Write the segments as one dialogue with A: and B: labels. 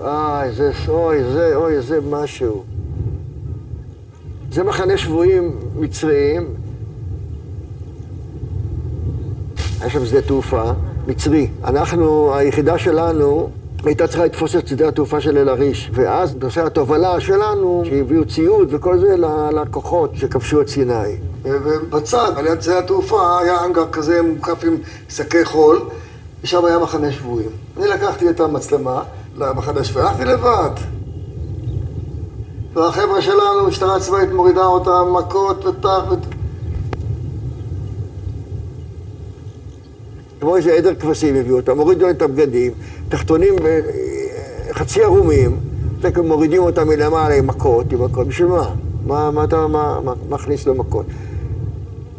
A: אוי, זה משהו. זה מחנה שבויים מצריים. היה שם שדה תעופה מצרי. היחידה שלנו הייתה צריכה לתפוס את שדה התעופה של אל-עריש. ואז נושא התובלה שלנו, שהביאו ציוד וכל זה ללקוחות שכבשו את סיני. ובצד, על יד שדה התעופה, היה אנגר כזה מוקף עם שקי חול, ושם היה מחנה שבויים. אני לקחתי את המצלמה למחנה שבויים, הלכתי לבד. והחבר'ה שלנו, משטרה צבאית מורידה אותם, מכות וטח כמו איזה עדר כבשים הביאו אותם, מורידו את הבגדים, תחתונים חצי ערומים, מורידים אותם מלמעלה עם מכות, בשביל מה? מה אתה מכניס לו מכות?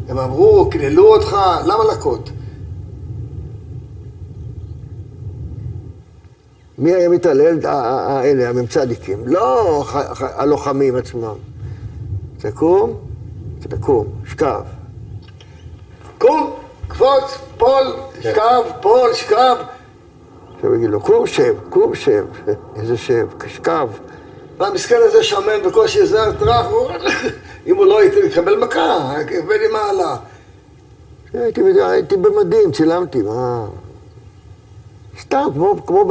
A: הם אמרו, קללו אותך, למה לקות? מי היה מתעלל? האלה, הממצדיקים, לא הלוחמים עצמם. תקום, שקב. קום, קפוץ, פול, שקב, פול, שקב. עכשיו יגיד לו, קום שב. איזה שב, שקב. והמסכן הזה שמן בקושי איזה טרח, אם הוא לא יקבל מכה, יקבל לי מעלה. הייתי במדים, צילמתי, מה? סתם, כמו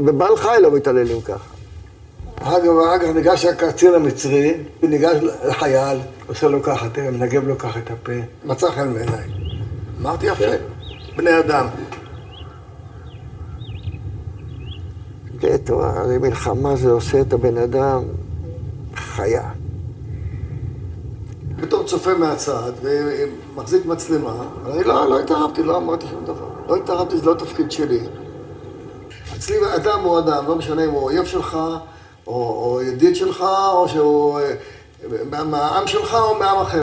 A: בבעל חי לא מתעללים ככה. אחר כך ניגש הקצין המצרי, וניגש לחייל, עושה לו ככה, תראה, מנגב לו ככה את הפה. מצא חן בעיניי. אמרתי יפה, בני אדם. זה מלחמה, זה עושה את הבן אדם חיה. בתור צופה מהצד, ומחזיק מצלמה, אני לא התערבתי, לא אמרתי שום דבר. לא התערבתי, זה לא תפקיד שלי. אצלי אדם הוא אדם, לא משנה אם הוא אויב שלך, או ידיד שלך, או שהוא מהעם שלך או מעם אחר.